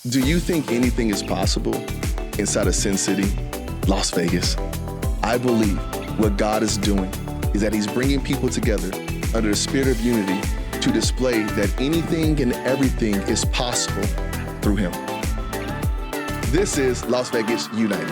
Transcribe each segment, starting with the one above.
Do you think anything is possible inside of Sin City, Las Vegas? I believe what God is doing is that he's bringing people together under the spirit of unity to display that anything and everything is possible through him. This is Las Vegas United.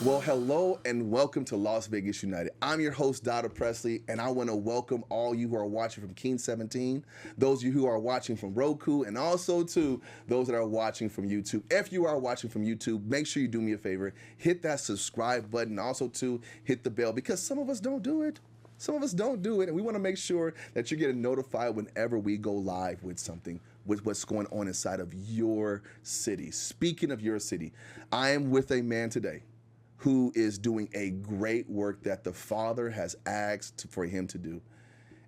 Well, hello and welcome to Las Vegas United. I'm your host, Dauda Presley, and I want to welcome all you who are watching from King 17, those of you who are watching from Roku, and also to those that are watching from YouTube. If you are watching from YouTube, make sure you do me a favor, hit that subscribe button, also to hit the bell, because some of us don't do it. Some of us don't do it, and we want to make sure that you're getting notified whenever we go live with something, with what's going on inside of your city. Speaking of your city, I am with a man today who is doing a great work that the Father has asked for him to do.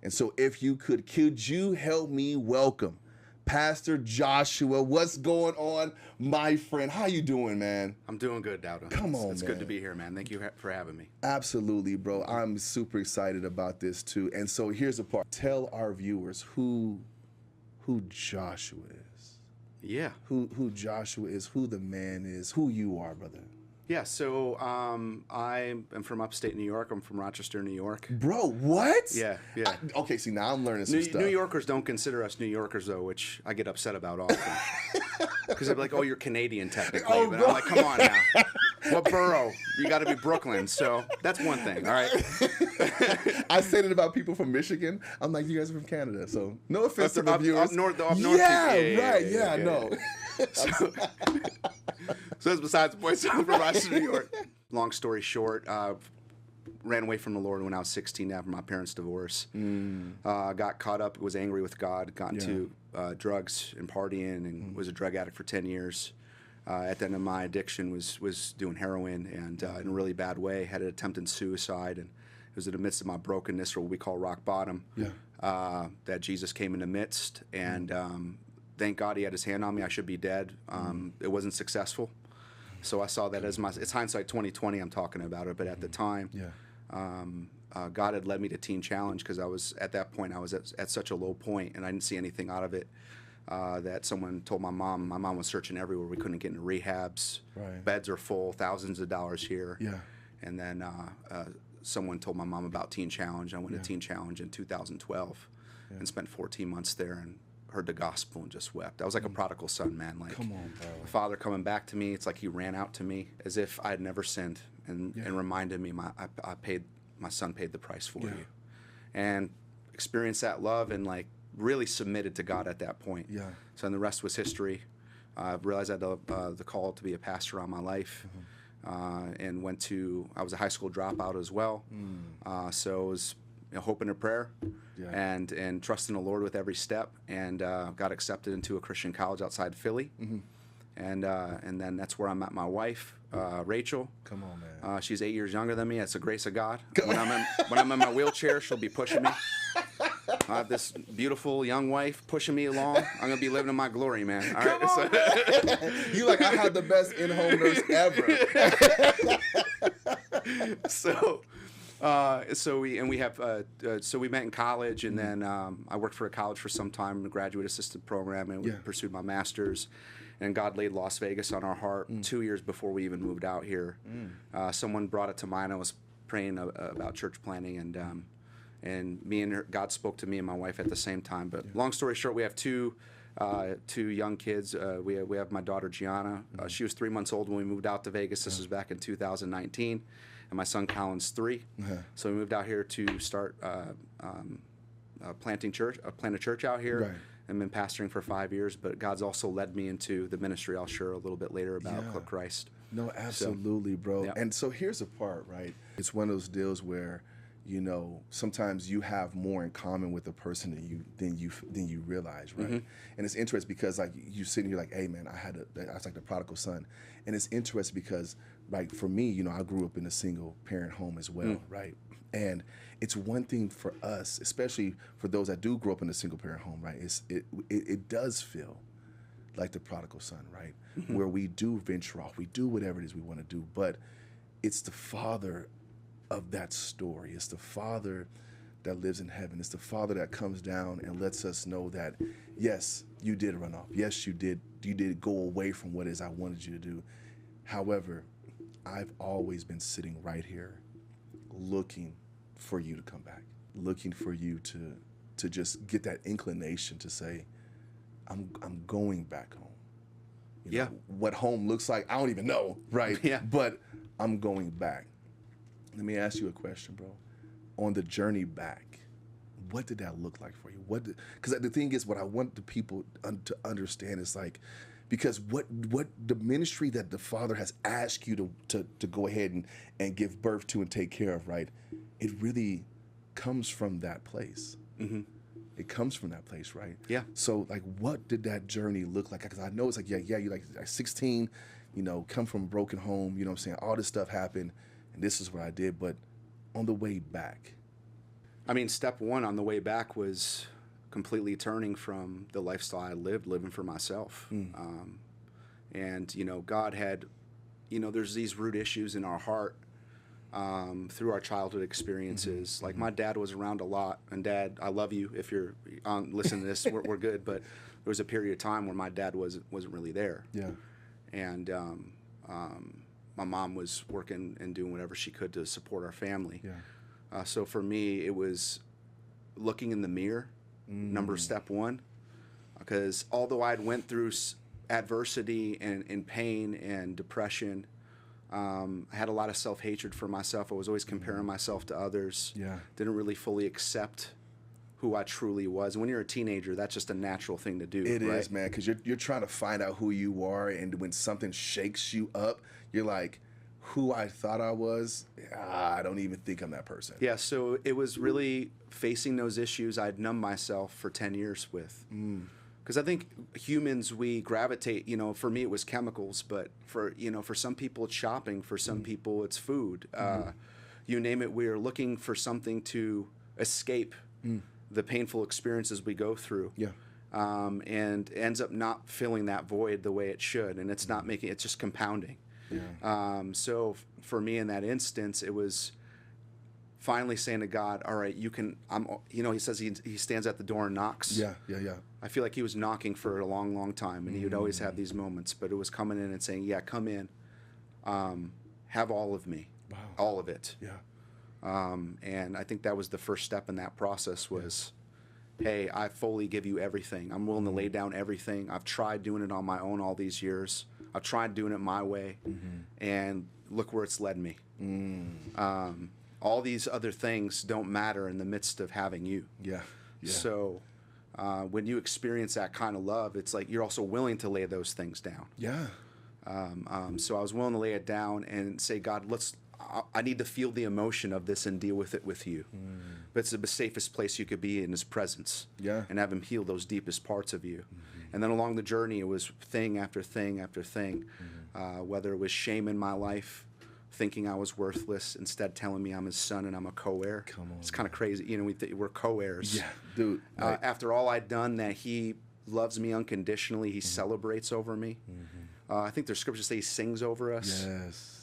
And so if you could you help me welcome Pastor Joshua? What's going on, my friend? How you doing, man? I'm doing good, Dauda. Come on, It's man. good to be here, man. Thank you for having me. Absolutely, bro. I'm super excited about this too. And so here's the part. Tell our viewers who Joshua is. Yeah. Who Joshua is, who the man is, who you are, brother. Yeah, so I am from upstate New York. I'm from Rochester, New York. Bro, what? Yeah. Okay, see, now I'm learning some stuff. New Yorkers don't consider us New Yorkers, though, which I get upset about often. Because they're like, oh, you're Canadian, technically. Oh, but bro. I'm like, come on now. What borough? You got to be Brooklyn. So that's one thing, all right? I said it about people from Michigan. I'm like, you guys are from Canada, so no offense to the viewers. Up north. Yeah, no. So that's besides the point. So I'm from Rochester, New York. Long story short, ran away from the Lord when I was 16 after my parents' divorce. Got caught up, was angry with God, got into drugs and partying, and was a drug addict for 10 years. At the end of my addiction was doing heroin, and in a really bad way, had an attempted suicide, and it was in the midst of my brokenness, or what we call rock bottom, that Jesus came in the midst, and thank God he had his hand on me. I should be dead. It wasn't successful. So I saw that as it's hindsight 2020 I'm talking about it, but at the time, God had led me to Teen Challenge, because at that point I was at such a low point, and I didn't see anything out of it. That someone told my mom. My mom was searching everywhere. We couldn't get into rehabs. Right. Beds are full, thousands of dollars here. Yeah. And then someone told my mom about Teen Challenge. I went to Teen Challenge in 2012 and spent 14 months there and heard the gospel and just wept. I was like a prodigal son, man. Like, come on, bro. My father coming back to me. It's like he ran out to me as if I had never sinned, and reminded me my son paid the price for you, and experienced that love, and like really submitted to God at that point. Yeah. So then the rest was history. I realized I had the call to be a pastor on my life, and I was a high school dropout as well. So it was hope and a prayer, and trusting the Lord with every step, and got accepted into a Christian college outside Philly. And then that's where I met my wife, Rachel. Come on, man. She's 8 years younger than me. That's the grace of God. When I'm in my wheelchair, she'll be pushing me. I have this beautiful young wife pushing me along. I'm gonna be living in my glory, man. All right. Come on, man. You like, I have the best in-home nurse ever. So we met in college, and then I worked for a college for some time in the graduate assistant program, and we pursued my master's. And God laid Las Vegas on our heart 2 years before we even moved out here. Someone brought it to mind. I was praying about church planning, and me and God spoke to me and my wife at the same time. But long story short, we have two young kids. We have my daughter Gianna. She was 3 months old when we moved out to Vegas. This was back in 2019, and my son Colin's 3. So we moved out here to start plant a church out here. Right. I've been pastoring for 5 years, but God's also led me into the ministry. I'll share a little bit later about Christ. No, absolutely, bro. And so here's the part, right? It's one of those deals where, sometimes you have more in common with a person than you realize, right? And it's interesting because like you sitting here like, hey man, I was like the prodigal son, and it's interesting because like for me, I grew up in a single parent home as well, right? And it's one thing for us, especially for those that do grow up in a single parent home, right? It does feel like the prodigal son, right? Where we do venture off, we do whatever it is we want to do, but it's the Father of that story. It's the Father that lives in heaven. It's the Father that comes down and lets us know that, yes, you did run off. Yes, you did you did go away from what it is I wanted you to do. However, I've always been sitting right here looking for you to come back, looking for you to just get that inclination to say, I'm going back home. You know, what home looks like, I don't even know, right? Yeah. But I'm going back. Let me ask you a question, bro. On the journey back, what did that look like for you? Because the thing is, what I want the people to understand is like, because what the ministry that the Father has asked you to go ahead and give birth to and take care of, right? It really comes from that place. Mm-hmm. It comes from that place, right? Yeah. So, like, what did that journey look like? Because I know it's like, you're like 16, you know, come from a broken home, you know what I'm saying? All this stuff happened, and this is what I did. But on the way back. I mean, step one on the way back was completely turning from the lifestyle I living for myself. And, you know, God had, you know, there's these root issues in our heart through our childhood experiences. Mm-hmm. Like my dad was around a lot, and Dad, I love you. If you're listening to this, we're good. But there was a period of time where my dad wasn't really there. Yeah. And my mom was working and doing whatever she could to support our family. Yeah. So for me, it was looking in the mirror, step one, because although I'd went through adversity and pain and depression, I had a lot of self-hatred for myself. I was always comparing myself to others. Yeah. Didn't really fully accept who I truly was. And when you're a teenager, that's just a natural thing to do. It right? is, man, because you're trying to find out who you are, and when something shakes you up, you're like, who I thought I was, I don't even think I'm that person. Yeah, so it was really facing those issues I'd numbed myself for 10 years with. Because I think humans, we gravitate, you know, for me it was chemicals, but for some people it's shopping, for some people it's food. You name it, we're looking for something to escape the painful experiences we go through. Yeah. And ends up not filling that void the way it should, and it's not making, it's just compounding. Yeah. So for me in that instance, it was finally saying to God, all right, you can, he says he stands at the door and knocks. Yeah. I feel like he was knocking for a long, long time, and he would always have these moments, but it was coming in and saying, yeah, come in, have all of me, all of it. Yeah. And I think that was the first step in that process was, hey, I fully give you everything. I'm willing to lay down everything. I've tried doing it on my own all these years. I've tried doing it my way, and look where it's led me. All these other things don't matter in the midst of having you. Yeah. So when you experience that kind of love, it's like you're also willing to lay those things down. Yeah. So I was willing to lay it down and say, God, I need to feel the emotion of this and deal with it with you. But it's the safest place you could be in his presence. Yeah. And have him heal those deepest parts of you. And then along the journey, it was thing after thing after thing, whether it was shame in my life, thinking I was worthless, instead telling me I'm his son and I'm a co-heir. Come on. It's kind of crazy. You know, we're co-heirs. Yeah, dude. Right. After all I'd done, that he loves me unconditionally, he celebrates over me. I think there's scriptures say he sings over us.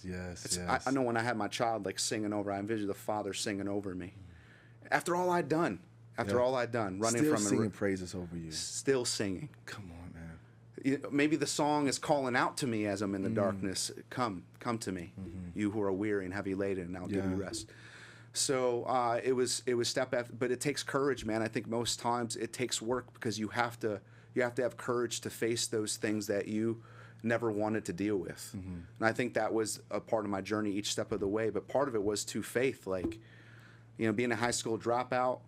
Yes. I know when I had my child like singing over, I envisioned the Father singing over me. After all I'd done, running still from singing praises over you. Still singing. Come on, man. Maybe the song is calling out to me as I'm in the darkness. Come to me, you who are weary and heavy laden, and I'll give you rest. So it was step after, but it takes courage, man. I think most times it takes work because you have to have courage to face those things that you never wanted to deal with. And I think that was a part of my journey each step of the way. But part of it was to faith, like, you know, being a high school dropout.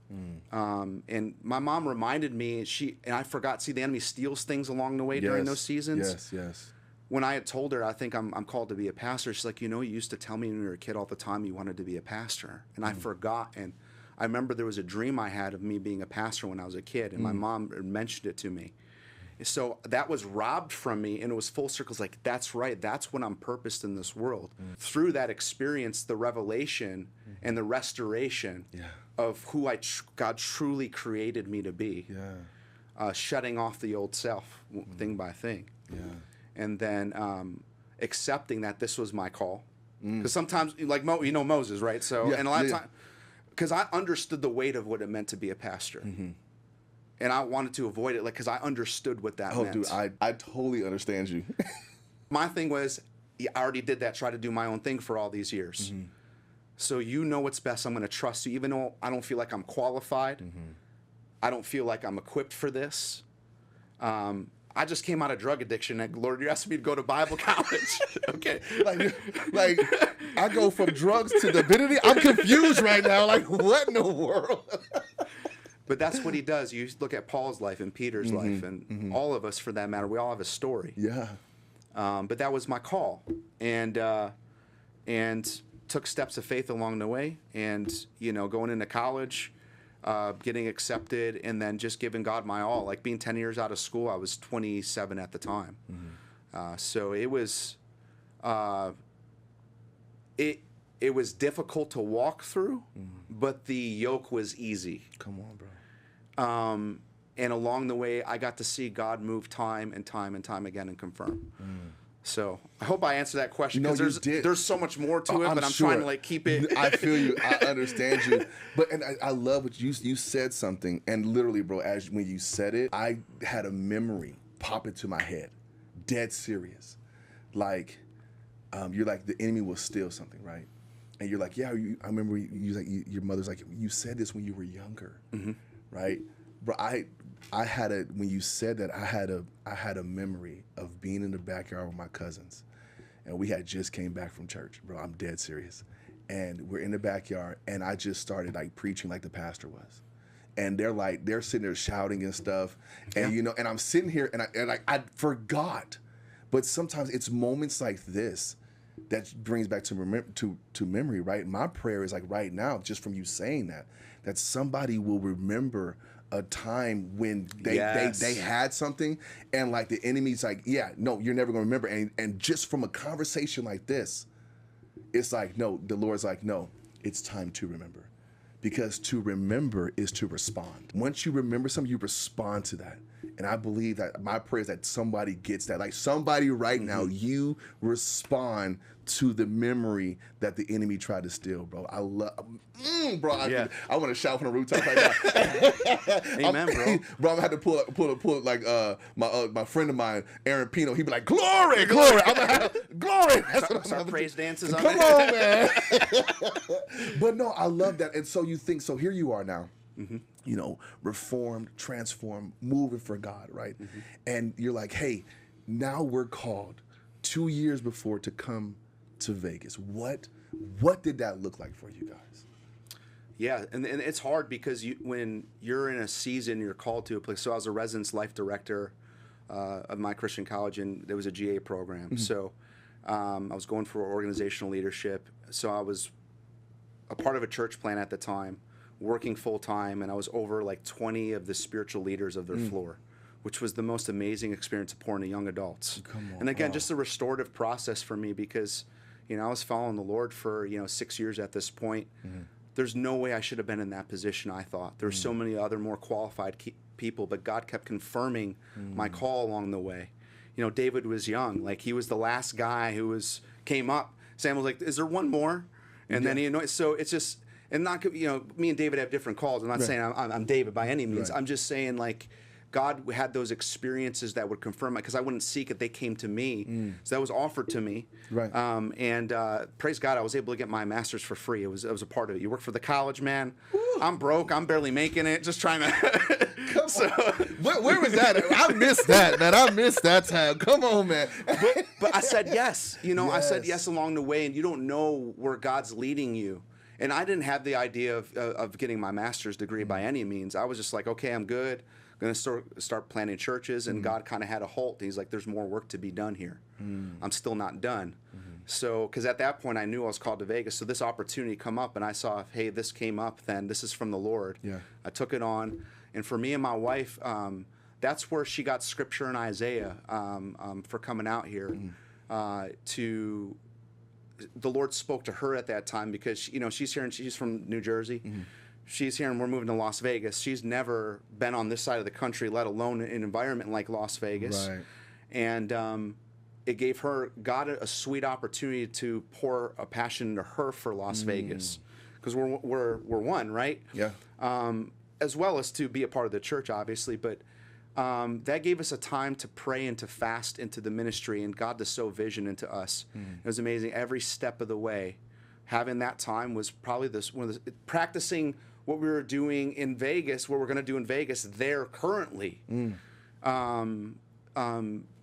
And my mom reminded me, and I forgot, see, the enemy steals things along the way during those seasons. Yes. When I had told her, I think I'm called to be a pastor, she's like, you know, you used to tell me when you were a kid all the time you wanted to be a pastor. And I forgot. And I remember there was a dream I had of me being a pastor when I was a kid, and my mom mentioned it to me. So that was robbed from me, and it was full circles. Like, that's right. That's when I'm purposed in this world. Through that experience, the revelation and the restoration of who God truly created me to be. Shutting off the old self, thing by thing. And then accepting that this was my call. Because sometimes, like, Moses, right? So, and a lot of times, because I understood the weight of what it meant to be a pastor. and I wanted to avoid it, like, because I understood what that meant. Oh, dude, I totally understand you. My thing was, I already did that, try to do my own thing for all these years. Mm-hmm. So you know what's best. I'm going to trust you, even though I don't feel like I'm qualified. Mm-hmm. I don't feel like I'm equipped for this. I just came out of drug addiction, and Lord, you asked me to go to Bible college. Okay. Like I go from drugs to divinity. I'm confused right now. Like, what in the world? But that's what he does. You look at Paul's life and Peter's life, and all of us, for that matter, we all have a story. Yeah. But that was my call, and took steps of faith along the way, and going into college, getting accepted, and then just giving God my all. Like being 10 years out of school, I was 27 at the time, so it was it was difficult to walk through, but the yoke was easy. Come on, bro. And along the way, I got to see God move time and time and time again and confirm. So I hope I answered that question, because there's so much more to it, but I'm trying to like keep it. I feel you. I understand you. But I love what you said something, and literally, bro, when you said it, I had a memory pop into my head, dead serious. Like, you're like, the enemy will steal something, right? And you're like, yeah, I remember your mother's like, you said this when you were younger, right? Bro, when you said that, I had a memory of being in the backyard with my cousins, and we had just came back from church, bro. I'm dead serious. And we're in the backyard, and I just started like preaching like the pastor was. And they're sitting there shouting and stuff. And and I'm sitting here and I forgot. But sometimes it's moments like this that brings back to memory, right? My prayer is like right now, just from you saying that somebody will remember a time when they had something, and like the enemy's like, yeah, no, you're never gonna remember. And just from a conversation like this, it's like, no, the Lord's like, no, it's time to remember. Because to remember is to respond. Once you remember something, you respond to that. And I believe that my prayer is that somebody gets that. Like somebody right now, you respond to the memory that the enemy tried to steal, bro. I love, bro. I want to shout from the rooftop right now. Amen, bro. Bro, I'm gonna have to pull like my friend of mine, Aaron Pino. He'd be like, glory, glory. I'm gonna have glory. Start praise dances on Come on, man. But no, I love that. And so you think, so here you are now. Reformed, transformed, moving for God, right? And you're like, hey, now we're called 2 years before to come to Vegas. What did that look like for you guys? Yeah, and it's hard because when you're in a season, you're called to a place. So I was a residence life director of my Christian college, and there was a GA program. So I was going for organizational leadership. So I was a part of a church plan at the time, working full time, and I was over like 20 of the spiritual leaders of their floor, which was the most amazing experience to pour into young adults. And again, just a restorative process for me, because I was following the Lord for 6 years at this point. There's no way I should have been in that position. I thought there's so many other more qualified people, but God kept confirming my call along the way. David was young, like he was the last guy who came up. Samuel was like, "Is there one more?" And then so it's just. And not, me and David have different calls. I'm not saying I'm David by any means. I'm just saying, like, God had those experiences that would confirm it, because I wouldn't seek it. They came to me. So that was offered to me. Right. And praise God, I was able to get my master's for free. It was a part of it. You work for the college, man. Woo. I'm broke. I'm barely making it. Just trying to. Where was that? I missed that, man. I missed that time. Come on, man. But I said yes. I said yes along the way, and you don't know where God's leading you. And I didn't have the idea of getting my master's degree by any means. I was just like, okay, I'm good. I'm going to start planting churches. And God kind of had a halt. He's like, there's more work to be done here. I'm still not done. So, because at that point I knew I was called to Vegas. So this opportunity come up, and I saw, hey, this came up, then this is from the Lord. I took it on. And for me and my wife, that's where she got scripture in Isaiah for coming out here the Lord spoke to her at that time, because she's here, and she's from New Jersey. She's here, and we're moving to Las Vegas. She's never been on this side of the country, let alone an environment like Las Vegas. Right. And it gave her God a sweet opportunity to pour a passion into her for Las Vegas, because we're one, right? Yeah. as well as to be a part of the church, obviously, but that gave us a time to pray and to fast into the ministry and God to sow vision into us. It was amazing. Every step of the way, having that time was probably practicing what we were doing in Vegas, what we're going to do in Vegas there currently.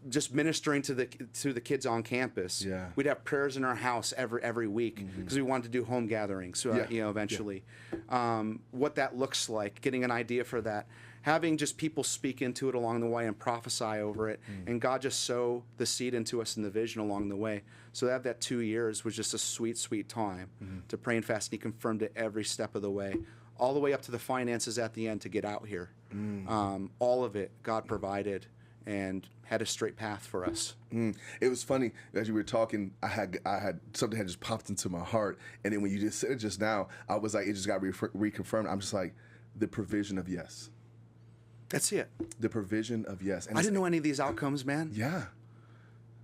Just ministering to the kids on campus. Yeah. We'd have prayers in our house every week because we wanted to do home gatherings. So eventually, what that looks like, getting an idea for that, having just people speak into it along the way and prophesy over it, and God just sow the seed into us and the vision along the way. So that 2 years was just a sweet, sweet time to pray and fast. And He confirmed it every step of the way, all the way up to the finances at the end to get out here. All of it, God provided and had a straight path for us. It was funny as you were talking. I had something had just popped into my heart, and then when you just said it just now, I was like, it just got reconfirmed. I'm just like, the provision of yes. That's it. The provision of yes. And I didn't know any of these outcomes, man. Yeah.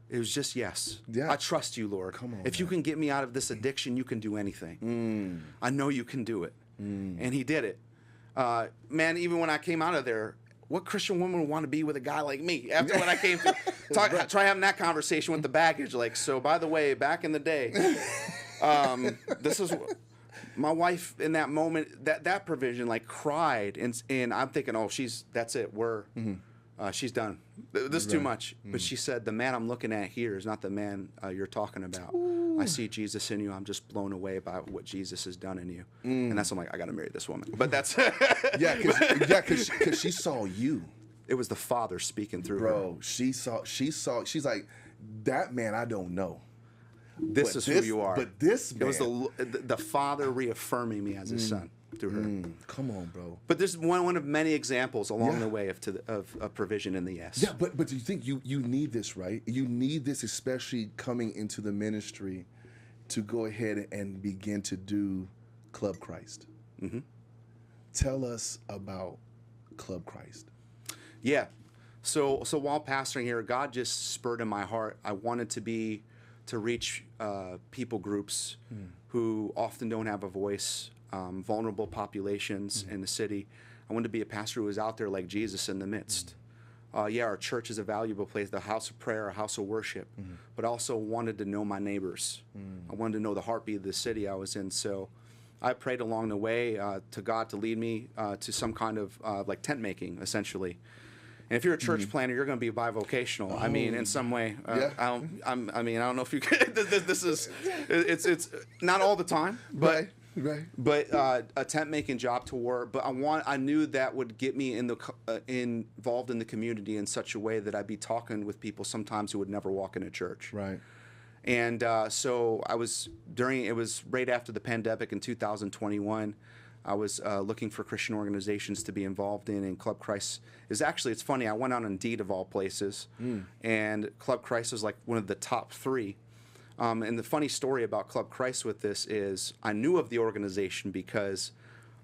It was just yes. Yeah. I trust you, Lord. Come on, if you can get me out of this addiction, you can do anything. I know you can do it. And He did it. Man, even when I came out of there, what Christian woman would want to be with a guy like me after what I came through? Try having that conversation with the baggage. Like, so by the way, back in the day, this is my wife in that moment, that provision, like, cried. And I'm thinking, oh, that's it. She's done. This is too much. But she said, the man I'm looking at here is not the man you're talking about. Ooh. I see Jesus in you. I'm just blown away by what Jesus has done in you. And that's, I'm like, I got to marry this woman. But that's... because she saw you. It was the Father speaking through her. Bro, she's like, that man I don't know. This is who you are. But this man. It was the Father reaffirming me as His son through her. Come on, bro. But there's one of many examples along the way of provision in the yes. Yeah, but do you think you need this, right? You need this, especially coming into the ministry, to go ahead and begin to do Club Christ. Tell us about Club Christ. Yeah. So while pastoring here, God just spurred in my heart. I wanted to reach people groups who often don't have a voice, vulnerable populations in the city. I wanted to be a pastor who was out there like Jesus in the midst. Our church is a valuable place, the house of prayer, a house of worship, but I also wanted to know my neighbors. I wanted to know the heartbeat of the city I was in. So I prayed along the way to God to lead me to some kind of like tent making, essentially. And if you're a church planner, you're going to be bivocational. I mean, in some way. I don't know if you can. It's not all the time, but right. But a tent making job tour. But I knew that would get me involved in the community in such a way that I'd be talking with people sometimes who would never walk in a church. Right. And so it was right after the pandemic in 2021. I was looking for Christian organizations to be involved in, and Club Christ it's funny, I went on Indeed of all places, and Club Christ was like one of the top 3. And the funny story about Club Christ with this is I knew of the organization because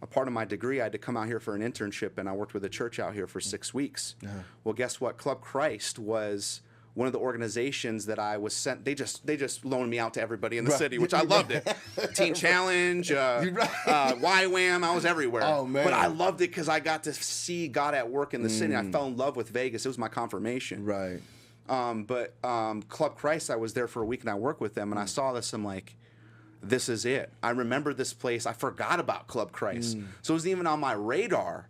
a part of my degree I had to come out here for an internship, and I worked with a church out here for 6 weeks. Well, guess what? Club Christ was one of the organizations that I was sent. They just loaned me out to everybody in the city, which I loved it. Teen Challenge, YWAM, I was everywhere. Oh, man. But I loved it because I got to see God at work in the city. I fell in love with Vegas. It was my confirmation. Right. But Club Christ, I was there for a week and I worked with them, and I saw this. I'm like, this is it. I remember this place. I forgot about Club Christ. So it wasn't even on my radar.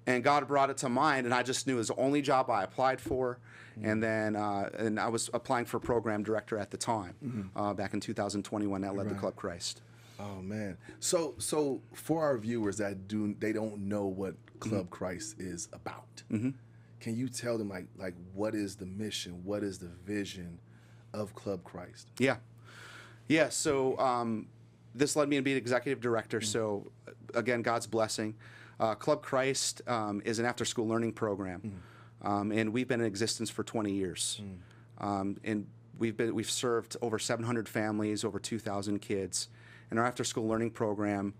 And God brought it to mind, and I just knew it was the only job I applied for. And then and I was applying for program director at the time, back in 2021. That led to Club Christ. Oh, man. So for our viewers that they don't know what Club Christ is about, can you tell them like what is the mission, what is the vision of Club Christ? Yeah. So this led me to be the executive director. So again, God's blessing. Club Christ is an after-school learning program, and we've been in existence for 20 years. And we've served over 700 families, over 2,000 kids. In our after-school learning program,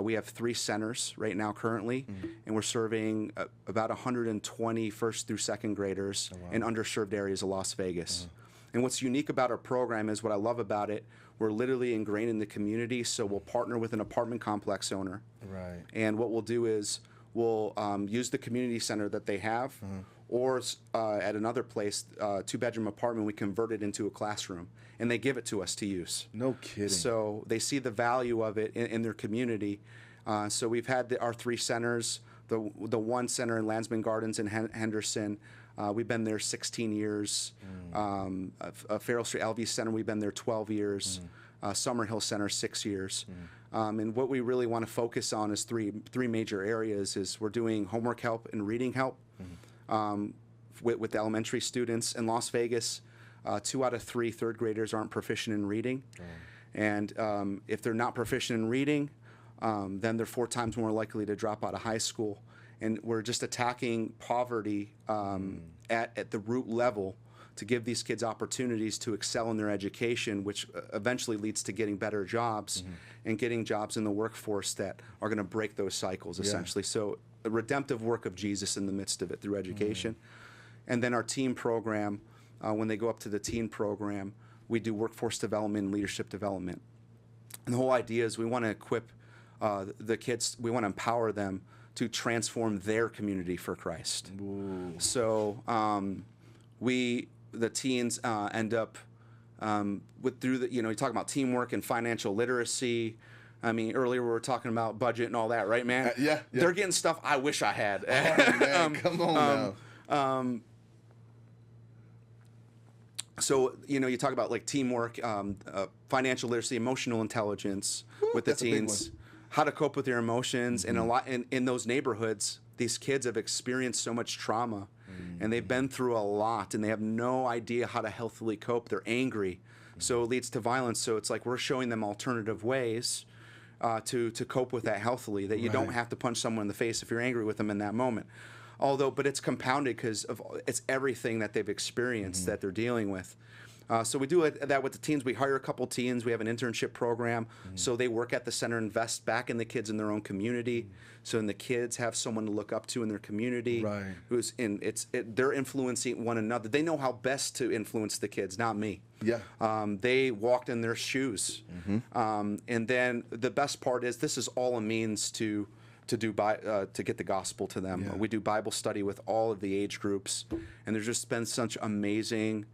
we have 3 centers right now currently, and we're serving about 120 first through second graders in underserved areas of Las Vegas. And what's unique about our program is what I love about it, we're literally ingrained in the community, so we'll partner with an apartment complex owner. Right. And what we'll do is will use the community center that they have, or at another place, 2-bedroom apartment, we convert it into a classroom, and they give it to us to use. No kidding. So they see the value of it in their community. So we've had our 3 centers, the one center in Landsman Gardens in Henderson. We've been there 16 years. Farrell Street LV Center, we've been there 12 years. Summerhill Center, 6 years. And what we really want to focus on is three major areas. Is we're doing homework help and reading help with elementary students in Las Vegas. 2 out of 3 third graders aren't proficient in reading. And if they're not proficient in reading, then they're 4 times more likely to drop out of high school. And we're just attacking poverty at the root level to give these kids opportunities to excel in their education, which eventually leads to getting better jobs and getting jobs in the workforce that are going to break those cycles, essentially. So the redemptive work of Jesus in the midst of it through education. And then our teen program, when they go up to the teen program, we do workforce development and leadership development. And the whole idea is we want to equip the kids, we want to empower them to transform their community for Christ. Ooh. So the teens end up you talk about teamwork and financial literacy. I mean, earlier we were talking about budget and all that, right, man? Yeah. They're getting stuff I wish I had. Oh, man, come on now. So, you talk about like teamwork, financial literacy, emotional intelligence with the teens, how to cope with their emotions. And a lot in those neighborhoods, these kids have experienced so much trauma and they've been through a lot and they have no idea how to healthily cope. They're angry. So it leads to violence. So it's like we're showing them alternative ways to cope with that healthily, that you don't have to punch someone in the face if you're angry with them in that moment. But it's compounded because it's everything that they've experienced that they're dealing with. So we do that with the teens. We hire a couple teens. We have an internship program. So they work at the center, invest back in the kids in their own community. So then the kids have someone to look up to in their community. Right. They're influencing one another. They know how best to influence the kids, not me. Yeah. They walked in their shoes. And then the best part is this is all a means to get the gospel to them. Yeah. We do Bible study with all of the age groups, and there's just been such amazing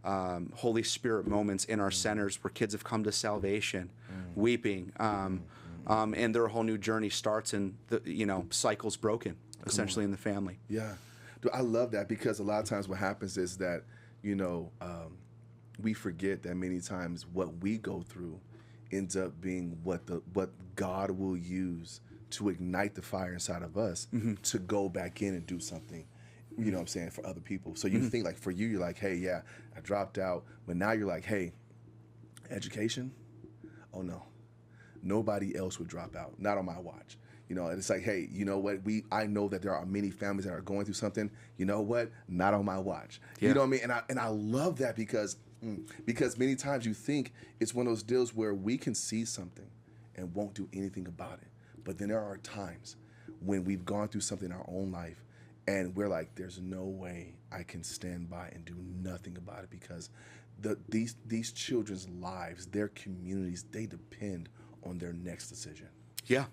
Holy Spirit moments in our centers where kids have come to salvation, weeping, and their whole new journey starts, and the cycle's broken essentially in the family. Yeah, I love that, because a lot of times what happens is that we forget that many times what we go through ends up being what God will use to ignite the fire inside of us to go back in and do something, you know what I'm saying, for other people. So you think like for you, you're like, hey, yeah, I dropped out. But now you're like, hey, education? Oh, no. Nobody else would drop out. Not on my watch. And it's like, hey, you know what? I know that there are many families that are going through something. You know what? Not on my watch. Yeah. You know what I mean? And I love that because many times you think it's one of those deals where we can see something and won't do anything about it. But then there are times when we've gone through something in our own life and we're like, there's no way I can stand by and do nothing about it, because these children's lives, their communities, they depend on their next decision. Yeah.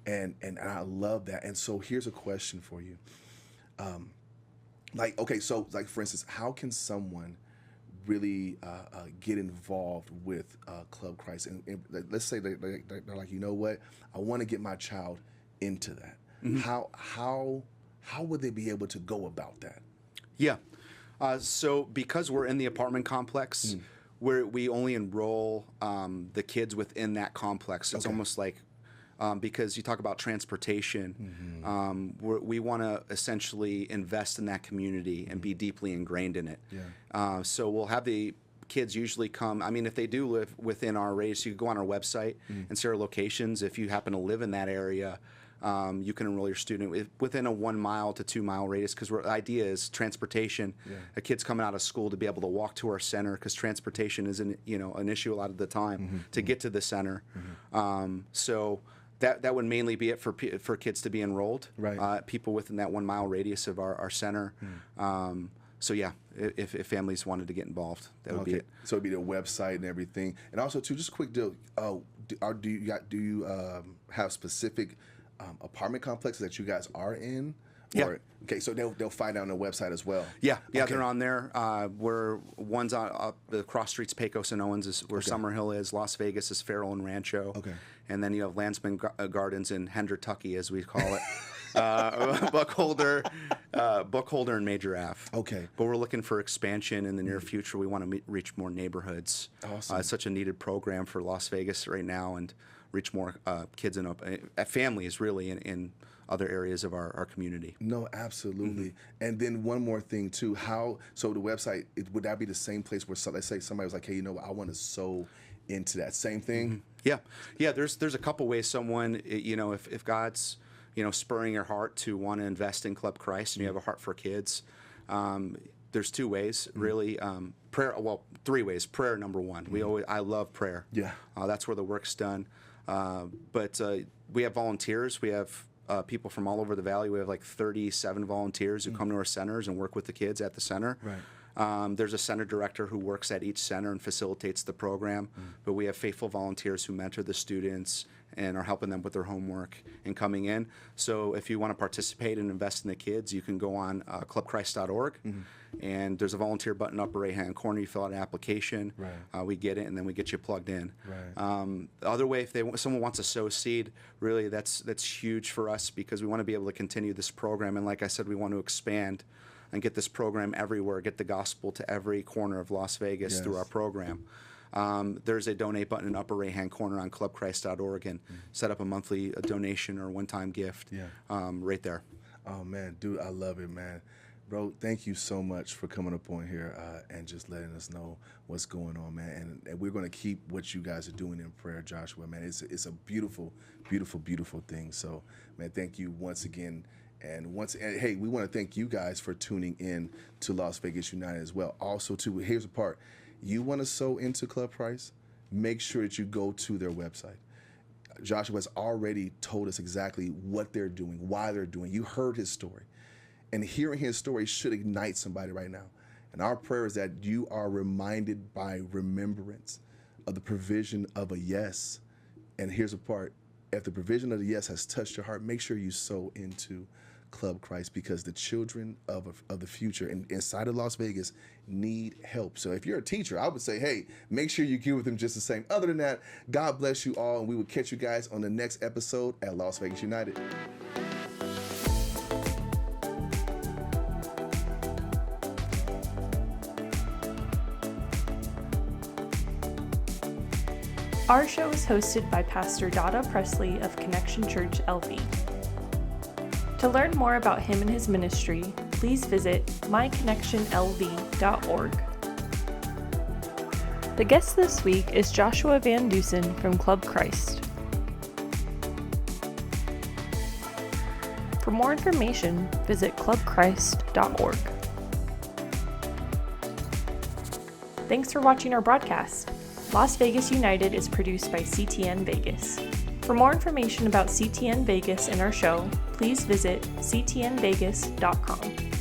And I love that. And so here's a question for you. So for instance, how can someone really get involved with Club Christ? And let's say they're like, you know what, I want to get my child into that. How would they be able to go about that? Yeah. So because we're in the apartment complex, we only enroll the kids within that complex. It's almost like, because you talk about transportation, we want to essentially invest in that community and be deeply ingrained in it. Yeah. So we'll have the kids usually come. I mean, if they do live within our radius, you can go on our website and see our locations. If you happen to live in that area, you can enroll your student within a 1 mile to 2 mile radius, because the idea is transportation. Yeah. A kid's coming out of school to be able to walk to our center, because transportation is an issue a lot of the time to get to the center. So that would mainly be it for kids to be enrolled. Right. People within that 1 mile radius of our center. So yeah, if families wanted to get involved, that would be it. So it'd be the website and everything. And also too, just a quick deal. Do you have specific apartment complexes that you guys are in? Yeah. Okay, so they'll find out on the website as well. Yeah, Okay. they're on there. We're one's on up the cross streets, Pecos and Owens is where Summerhill is. Las Vegas is Farrell and Rancho. Okay. And then you have Landsman Gardens in Hendertucky, as we call it. Buckholder and Major Ave. Okay. But we're looking for expansion in the near future. We want to reach more neighborhoods. Awesome. It's such a needed program for Las Vegas right now, and reach more kids and families really in other areas of our community. No, absolutely. And then one more thing too, so the website, would that be the same place where, let's say somebody was like, hey, I want to sow into that same thing? Yeah. There's a couple ways someone, if God's, spurring your heart to want to invest in Club Christ and you have a heart for kids, there's two ways really. Prayer, three ways. Prayer, number one. I love prayer. Yeah. That's where the work's done. But we have volunteers. We have people from all over the valley. We have like 37 volunteers who come to our centers and work with the kids at the center. Right. There's a center director who works at each center and facilitates the program. But we have faithful volunteers who mentor the students and are helping them with their homework and coming in. So if you want to participate and invest in the kids, you can go on clubchrist.org. And there's a volunteer button upper right-hand corner. You fill out an application. Right. We get it, and then we get you plugged in. Right. The other way, if someone wants to sow seed, really that's huge for us because we want to be able to continue this program. And like I said, we want to expand and get this program everywhere, get the gospel to every corner of Las Vegas through our program. There's a donate button in the upper right-hand corner on clubchrist.org, and set up a monthly donation or one-time gift right there. Oh, man, dude, I love it, man. Bro, thank you so much for coming up on here and just letting us know what's going on, man. And we're going to keep what you guys are doing in prayer, Joshua, man. It's a beautiful, beautiful, beautiful thing. So, man, thank you once again. And hey, we want to thank you guys for tuning in to Las Vegas United as well. Also, too, here's the part. You want to sow into Club Christ? Make sure that you go to their website. Joshua has already told us exactly what they're doing, why they're doing. You heard his story. And hearing his story should ignite somebody right now. And our prayer is that you are reminded by remembrance of the provision of a yes. And here's the part. If the provision of the yes has touched your heart, make sure you sow into Club Christ, because the children of the future inside of Las Vegas need help. So if you're a teacher, I would say, hey, make sure you give with them just the same. Other than that, God bless you all, and we will catch you guys on the next episode at Las Vegas United. Our show is hosted by Pastor Dauda Presley of Connection Church LV. To learn more about him and his ministry, please visit myconnectionlv.org. The guest this week is Joshua VanDusen from Club Christ. For more information, visit clubchrist.org. Thanks for watching our broadcast. Las Vegas United is produced by CTNVegas. For more information about CTNVegas and our show, please visit ctnvegas.com.